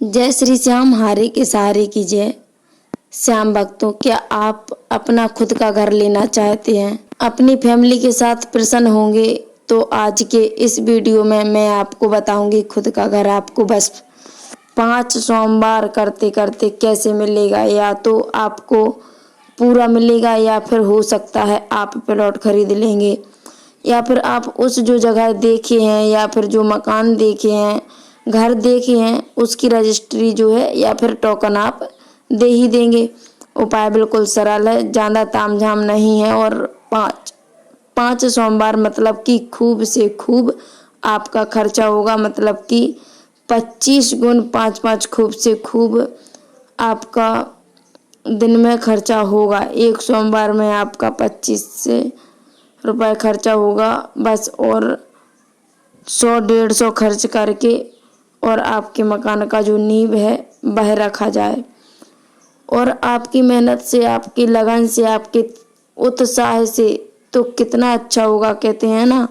जय श्री श्याम, हारे के सहारे की जय। श्याम भक्तों, क्या आप अपना खुद का घर लेना चाहते हैं, अपनी फैमिली के साथ प्रसन्न होंगे? तो आज के इस वीडियो में मैं आपको बताऊंगी खुद का घर आपको बस 5 सोमवार करते करते कैसे मिलेगा। या तो आपको पूरा मिलेगा या फिर हो सकता है आप प्लॉट खरीद लेंगे, या फिर आप उस जो जगह देखे हैं या फिर जो मकान देखे हैं, घर देखे हैं, उसकी रजिस्ट्री जो है या फिर टोकन आप दे ही देंगे। उपाय बिल्कुल सरल है, ज़्यादा तामझाम नहीं है। और पाँच सोमवार मतलब कि खूब से खूब आपका खर्चा होगा, मतलब कि 25 गुण 5 खूब से खूब आपका दिन में खर्चा होगा। एक सोमवार में आपका 25 से रुपये खर्चा होगा बस, और 100-150 खर्च करके और आपके मकान का जो नींव है वह रखा जाए। और आपकी मेहनत से, आपकी लगन से, आपके उत्साह से तो कितना अच्छा होगा। कहते हैं ना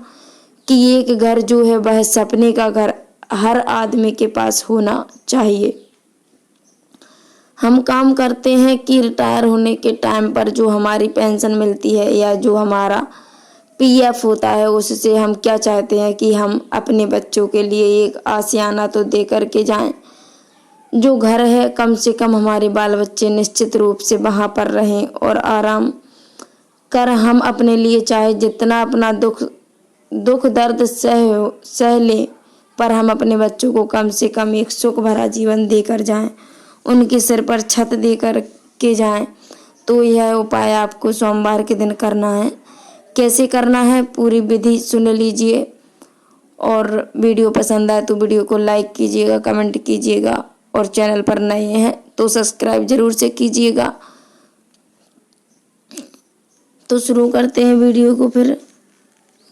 कि एक घर जो है वह सपने का घर हर आदमी के पास होना चाहिए। हम काम करते हैं कि रिटायर होने के टाइम पर जो हमारी पेंशन मिलती है या जो हमारा पीएफ होता है, उससे हम क्या चाहते हैं कि हम अपने बच्चों के लिए एक आशियाना तो दे कर के जाएं। जो घर है कम से कम हमारे बाल बच्चे निश्चित रूप से वहाँ पर रहें और आराम कर हम अपने लिए चाहे जितना अपना दुख दर्द सह लें, पर हम अपने बच्चों को कम से कम एक सुख भरा जीवन देकर जाएं, उनके सिर पर छत देकर के जाएं। तो यह उपाय आपको सोमवार के दिन करना है। कैसे करना है पूरी विधि सुन लीजिए, और वीडियो पसंद आए तो वीडियो को लाइक कीजिएगा, कमेंट कीजिएगा, और चैनल पर नए हैं तो सब्सक्राइब जरूर से कीजिएगा। तो शुरू करते हैं वीडियो को फिर।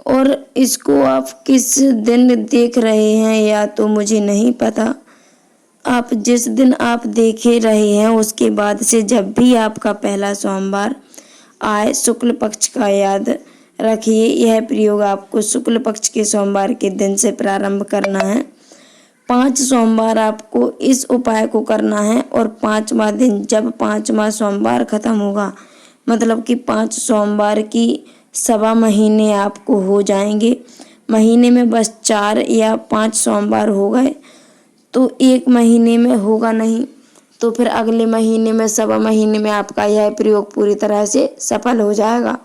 और इसको आप किस दिन देख रहे हैं या तो मुझे नहीं पता। आप जिस दिन आप देखे रहे हैं उसके बाद से जब भी आपका पहला सोमवार आए शुक्ल पक्ष का याद रखिए। यह प्रयोग आपको शुक्ल पक्ष के सोमवार के दिन से प्रारंभ करना है। 5 सोमवार आपको इस उपाय को करना है, और 5वां दिन जब 5वां सोमवार खत्म होगा, मतलब कि 5 सोमवार की 1.25 महीने आपको हो जाएंगे। महीने में बस 4 या 5 सोमवार हो गए तो 1 महीने में होगा नहीं, तो फिर अगले महीने में 1.25 महीने में आपका यह प्रयोग पूरी तरह से सफल हो जाएगा।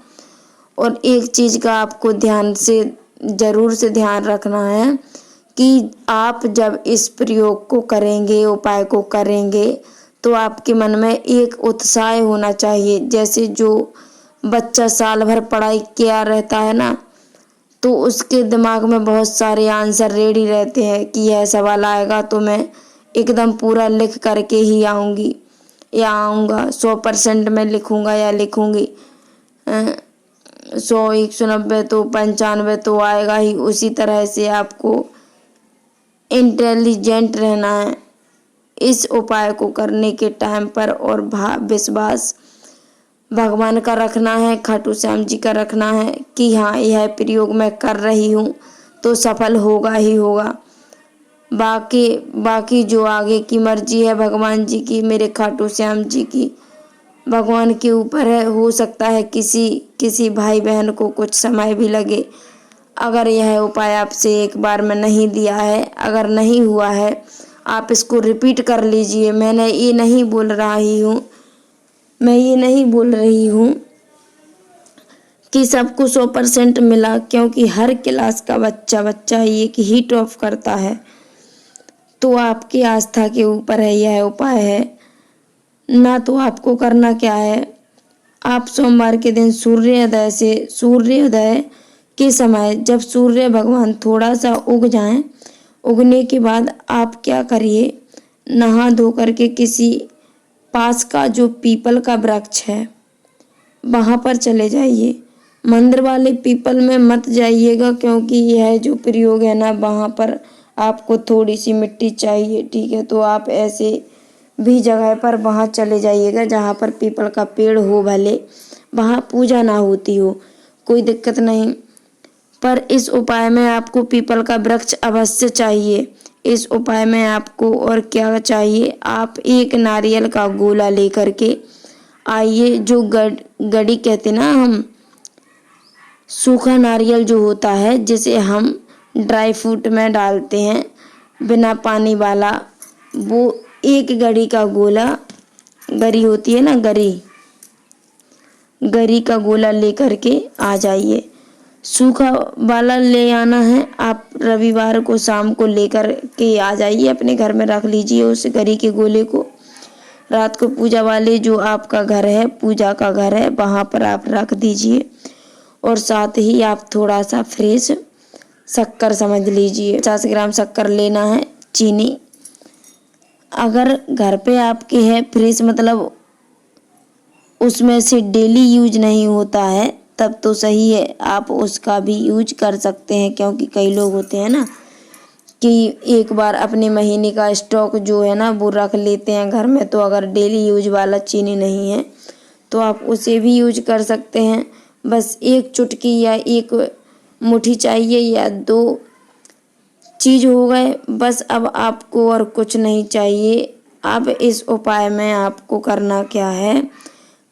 और एक चीज़ का आपको ज़रूर से ध्यान रखना है कि आप जब इस प्रयोग को करेंगे, उपाय को करेंगे, तो आपके मन में एक उत्साह होना चाहिए। जैसे जो बच्चा साल भर पढ़ाई किया रहता है ना, तो उसके दिमाग में बहुत सारे आंसर रेडी रहते हैं कि यह सवाल आएगा तो मैं एकदम पूरा लिख करके ही आऊँगी या आऊँगा, 100% में लिखूँगा या लिखूँगी। 100, 190 तो 95 तो आएगा ही। उसी तरह से आपको इंटेलिजेंट रहना है इस उपाय को करने के टाइम पर, और विश्वास भगवान का रखना है, खाटू श्याम जी का रखना है कि हाँ यह प्रयोग मैं कर रही हूँ तो सफल होगा ही होगा। बाकी जो आगे की मर्जी है भगवान जी की, मेरे खाटू श्याम जी की, भगवान के ऊपर है। हो सकता है किसी भाई बहन को कुछ समय भी लगे। अगर यह उपाय आपसे एक बार में नहीं दिया है, अगर नहीं हुआ है, आप इसको रिपीट कर लीजिए। मैं ये नहीं बोल रही हूँ कि सबको 100% मिला, क्योंकि हर क्लास का बच्चा एक ही टॉप करता है। तो आपकी आस्था के ऊपर है यह उपाय है ना। तो आपको करना क्या है, आप सोमवार के दिन सूर्योदय के समय जब सूर्य भगवान थोड़ा सा उग जाएं, उगने के बाद आप क्या करिए, नहा धो करके किसी पास का जो पीपल का वृक्ष है वहाँ पर चले जाइए। मंदिर वाले पीपल में मत जाइएगा, क्योंकि यह जो प्रयोग है ना वहाँ पर आपको थोड़ी सी मिट्टी चाहिए, ठीक है। तो आप ऐसे भी जगह पर वहाँ चले जाइएगा जहाँ पर पीपल का पेड़ हो, भले वहाँ पूजा ना होती हो, कोई दिक्कत नहीं। पर इस उपाय में आपको पीपल का वृक्ष अवश्य चाहिए। इस उपाय में आपको और क्या चाहिए, आप एक नारियल का गोला लेकर के आइए। जो गड़ी कहते ना हम, सूखा नारियल जो होता है जिसे हम ड्राई फ्रूट में डालते हैं बिना पानी वाला, वो एक गरी का गोला, गरी होती है ना, गरी का गोला लेकर के आ जाइए। सूखा वाला ले आना है। आप रविवार को शाम को लेकर के आ जाइए, अपने घर में रख लीजिए उस गरी के गोले को। रात को पूजा वाले जो आपका घर है, पूजा का घर है, वहाँ पर आप रख दीजिए। और साथ ही आप थोड़ा सा फ्रेश शक्कर समझ लीजिए, 50 ग्राम शक्कर लेना है, चीनी। अगर घर पे आपके है फ्रेश, मतलब उसमें से डेली यूज नहीं होता है, तब तो सही है, आप उसका भी यूज कर सकते हैं। क्योंकि कई लोग होते हैं ना कि एक बार अपने महीने का स्टॉक जो है ना वो रख लेते हैं घर में, तो अगर डेली यूज वाला चीनी नहीं है तो आप उसे भी यूज कर सकते हैं। बस एक चुटकी या एक मुट्ठी चाहिए या 2 चीज हो गए बस। अब आपको और कुछ नहीं चाहिए। अब इस उपाय में आपको करना क्या है,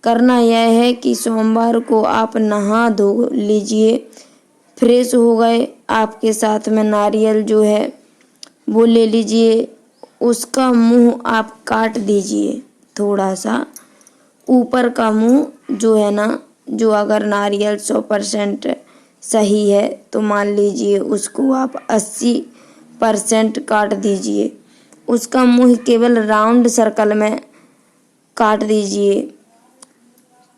करना यह है कि सोमवार को आप नहा धो लीजिए, फ्रेश हो गए। आपके साथ में नारियल जो है वो ले लीजिए, उसका मुंह आप काट दीजिए थोड़ा सा, ऊपर का मुंह जो है ना, जो अगर नारियल 100% सही है तो मान लीजिए उसको आप 80% काट दीजिए। उसका मुंह केवल राउंड सर्कल में काट दीजिए,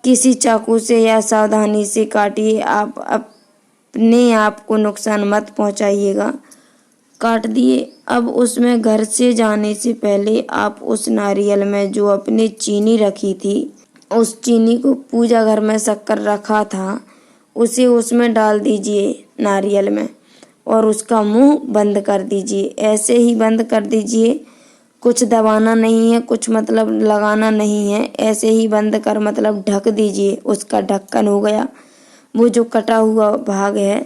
किसी चाकू से या सावधानी से काटिए, आप अपने आप को नुकसान मत पहुंचाइएगा। काट दिए। अब उसमें घर से जाने से पहले आप उस नारियल में जो अपनी चीनी रखी थी, उस चीनी को, पूजा घर में शक्कर रखा था उसे उसमें डाल दीजिए नारियल में, और उसका मुंह बंद कर दीजिए। ऐसे ही बंद कर दीजिए, कुछ दबाना नहीं है, कुछ मतलब लगाना नहीं है, ऐसे ही बंद कर मतलब ढक दीजिए। उसका ढक्कन हो गया, वो जो कटा हुआ भाग है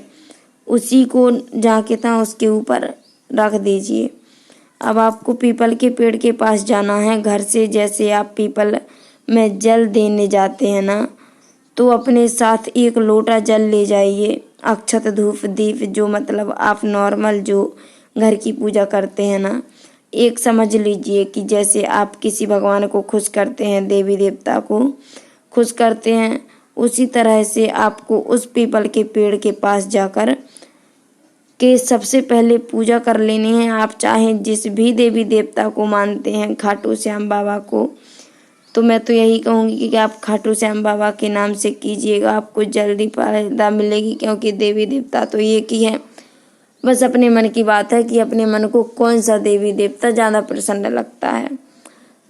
उसी को जाके था उसके ऊपर रख दीजिए। अब आपको पीपल के पेड़ के पास जाना है। घर से जैसे आप पीपल में जल देने जाते हैं ना, तो अपने साथ 1 लोटा जल ले जाइए। अक्षत धूप दीप जो मतलब आप नॉर्मल जो घर की पूजा करते हैं ना, एक समझ लीजिए कि जैसे आप किसी भगवान को खुश करते हैं, देवी देवता को खुश करते हैं, उसी तरह से आपको उस पीपल के पेड़ के पास जाकर के सबसे पहले पूजा कर लेनी है। आप चाहें जिस भी देवी देवता को मानते हैं, खाटू श्याम बाबा को, तो मैं तो यही कहूँगी कि आप खाटू श्याम बाबा के नाम से कीजिएगा, आपको जल्दी फायदा मिलेगी। क्योंकि देवी देवता तो एक ही है, बस अपने मन की बात है कि अपने मन को कौन सा देवी देवता ज़्यादा प्रसन्न लगता है।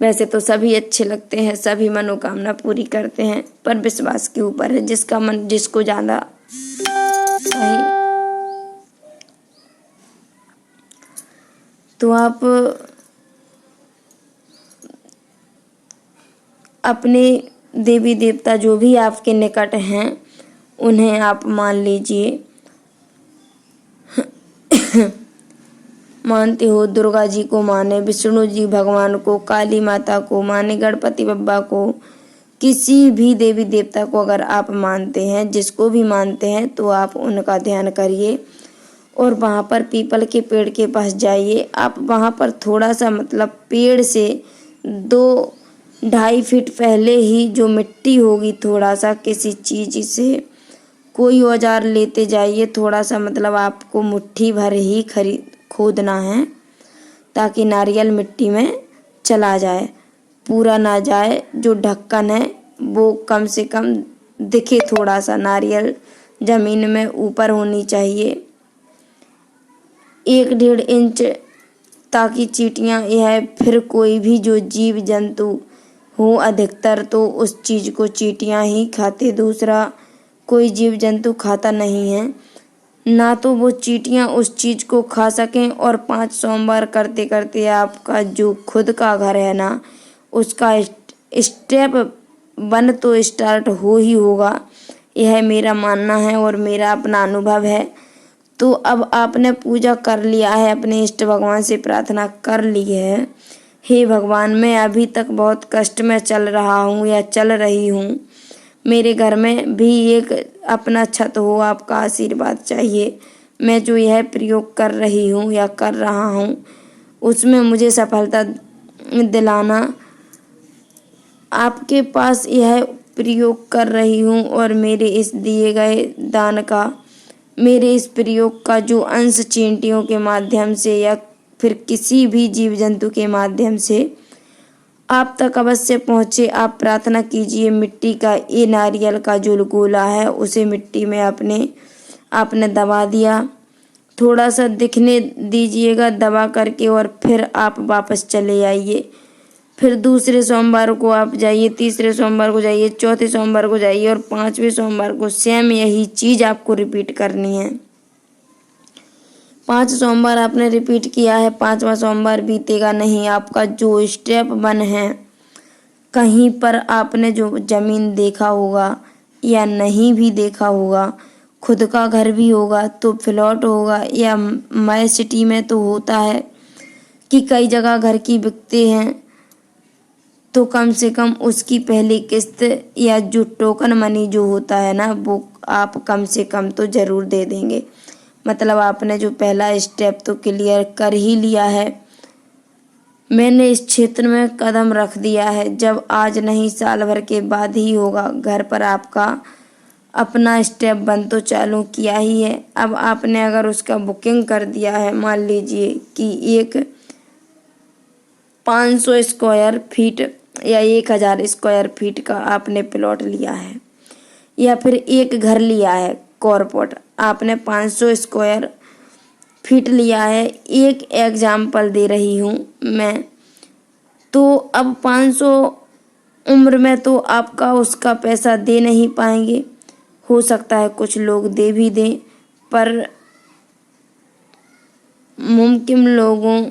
वैसे तो सभी अच्छे लगते हैं, सभी मनोकामना पूरी करते हैं, पर विश्वास के ऊपर है, जिसका मन जिसको ज़्यादा सही। तो आप अपने देवी देवता जो भी आपके निकट हैं उन्हें आप मान लीजिए। मानते हो दुर्गा जी को माने, विष्णु जी भगवान को, काली माता को माने, गणपति बप्पा को, किसी भी देवी देवता को अगर आप मानते हैं, जिसको भी मानते हैं, तो आप उनका ध्यान करिए और वहाँ पर पीपल के पेड़ के पास जाइए। आप वहाँ पर थोड़ा सा मतलब पेड़ से 2-2.5 फीट पहले ही जो मिट्टी होगी, थोड़ा सा किसी चीज से कोई औजार लेते जाइए, थोड़ा सा मतलब आपको मुट्ठी भर ही खोदना है, ताकि नारियल मिट्टी में चला जाए, पूरा ना जाए। जो ढक्कन है वो कम से कम दिखे, थोड़ा सा नारियल जमीन में ऊपर होनी चाहिए 1-1.5 इंच, ताकि चींटियाँ यह फिर कोई भी जो जीव जंतु हो, अधिकतर तो उस चीज को चींटियाँ ही खाते, दूसरा कोई जीव जंतु खाता नहीं है ना, तो वो चींटियाँ उस चीज को खा सकें। और 5 सोमवार करते करते आपका जो खुद का घर है ना, उसका स्टेप 1 तो स्टार्ट हो ही होगा। यह मेरा मानना है और मेरा अपना अनुभव है। तो अब आपने पूजा कर लिया है, अपने इष्ट भगवान से प्रार्थना कर ली है, हे भगवान मैं अभी तक बहुत कष्ट में चल रहा हूँ या चल रही हूँ, मेरे घर में भी एक अपना छत हो, आपका आशीर्वाद चाहिए। मैं जो यह प्रयोग कर रही हूँ या कर रहा हूँ उसमें मुझे सफलता दिलाना। आपके पास यह प्रयोग कर रही हूँ और मेरे इस दिए गए दान का, मेरे इस प्रयोग का जो अंश चींटियों के माध्यम से या फिर किसी भी जीव जंतु के माध्यम से आप तक अवश्य पहुँचे। आप प्रार्थना कीजिए। मिट्टी का ये नारियल का जो गोला है उसे मिट्टी में आपने दबा दिया, थोड़ा सा दिखने दीजिएगा दबा करके, और फिर आप वापस चले आइए। फिर दूसरे सोमवार को आप जाइए, तीसरे सोमवार को जाइए, चौथे सोमवार को जाइए और 5वें सोमवार को सेम यही चीज़ आपको रिपीट करनी है। 5 सोमवार आपने रिपीट किया है, 5वां सोमवार बीतेगा नहीं। आपका जो स्टेप 1 है, कहीं पर आपने जो ज़मीन देखा होगा या नहीं भी देखा होगा, खुद का घर भी होगा तो प्लॉट होगा, या माय सिटी में तो होता है कि कई जगह घर की बिकते हैं, तो कम से कम उसकी पहली किस्त या जो टोकन मनी जो होता है ना, वो आप कम से कम तो ज़रूर दे देंगे। मतलब आपने जो पहला स्टेप तो क्लियर कर ही लिया है। मैंने इस क्षेत्र में कदम रख दिया है, जब आज नहीं साल भर के बाद ही होगा। घर पर आपका अपना स्टेप 1 तो चालू किया ही है। अब आपने अगर उसका बुकिंग कर दिया है, मान लीजिए कि एक 500 स्क्वायर फीट या 1000 स्क्वायर फीट का आपने प्लॉट लिया है, या फिर एक घर लिया है कॉर्पोरेट, आपने 500 स्क्वायर फीट लिया है। एक एग्जाम्पल दे रही हूँ मैं। तो अब 500 उम्र में तो आपका उसका पैसा दे नहीं पाएंगे, हो सकता है कुछ लोग दे भी दें, पर मुमकिन लोगों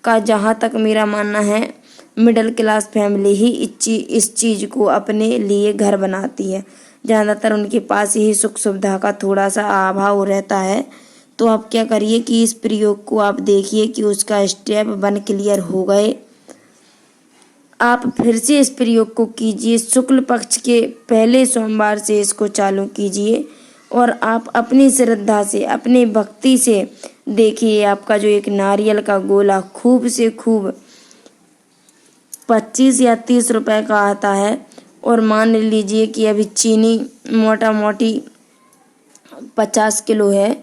का, जहाँ तक मेरा मानना है, मिडिल क्लास फैमिली ही इस चीज़ को अपने लिए घर बनाती है। ज़्यादातर उनके पास ही सुख सुविधा का थोड़ा सा अभाव रहता है। तो आप क्या करिए कि इस प्रयोग को आप देखिए कि उसका स्टेप 1 क्लियर हो गए। आप फिर से इस प्रयोग को कीजिए। शुक्ल पक्ष के पहले सोमवार से इसको चालू कीजिए और आप अपनी श्रद्धा से, अपनी भक्ति से देखिए आपका जो एक नारियल का गोला खूब से खूब 25 या 30 रुपए का आता है, और मान लीजिए कि अभी चीनी मोटा मोटी 50 किलो है,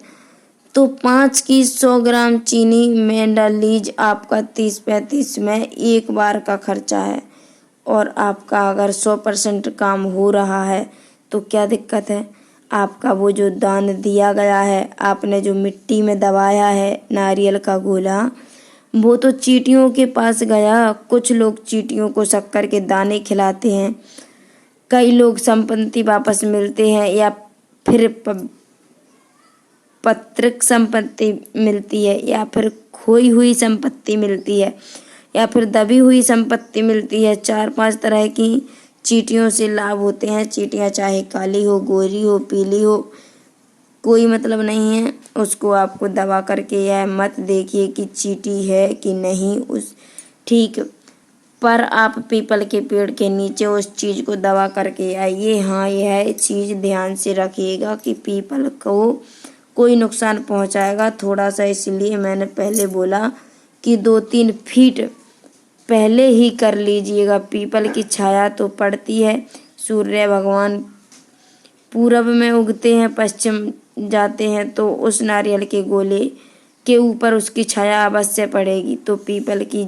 तो 5 की 100 ग्राम चीनी में डाल लीजिए। आपका 30-35 में एक बार का खर्चा है, और आपका अगर 100% काम हो रहा है तो क्या दिक्कत है। आपका वो जो दान दिया गया है, आपने जो मिट्टी में दबाया है नारियल का गोला, वो तो चींटियों के पास गया। कुछ लोग चींटियों को शक्कर के दाने खिलाते हैं, कई लोग संपत्ति वापस मिलते हैं, या फिर पैतृक संपत्ति मिलती है, या फिर खोई हुई संपत्ति मिलती है, या फिर दबी हुई संपत्ति मिलती है। 4-5 तरह की चींटियों से लाभ होते हैं। चींटियाँ चाहे काली हो, गोरी हो, पीली हो, कोई मतलब नहीं है। उसको आपको दबा करके यह मत देखिए कि चींटी है कि नहीं, उस ठीक पर आप पीपल के पेड़ के नीचे उस चीज़ को दबा करके आइए। हाँ, यह चीज़ ध्यान से रखिएगा कि पीपल को कोई नुकसान पहुंचाएगा थोड़ा सा, इसलिए मैंने पहले बोला कि 2-3 फीट पहले ही कर लीजिएगा। पीपल की छाया तो पड़ती है। सूर्य भगवान पूरब में उगते हैं, पश्चिम जाते हैं, तो उस नारियल के गोले के ऊपर उसकी छाया अवश्य पड़ेगी, तो पीपल की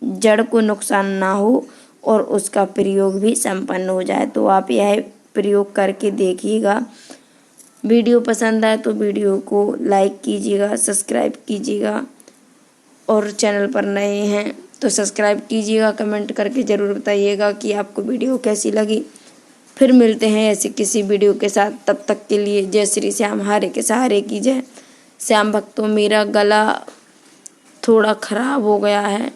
जड़ को नुकसान ना हो और उसका प्रयोग भी संपन्न हो जाए। तो आप यह प्रयोग करके देखिएगा। वीडियो पसंद आए तो वीडियो को लाइक कीजिएगा, सब्सक्राइब कीजिएगा, और चैनल पर नए हैं तो सब्सक्राइब कीजिएगा। कमेंट करके ज़रूर बताइएगा कि आपको वीडियो कैसी लगी। फिर मिलते हैं ऐसे किसी वीडियो के साथ, तब तक के लिए जय श्री श्याम, हारे के सहारे की जय। श्याम भक्तों, मेरा गला थोड़ा ख़राब हो गया है।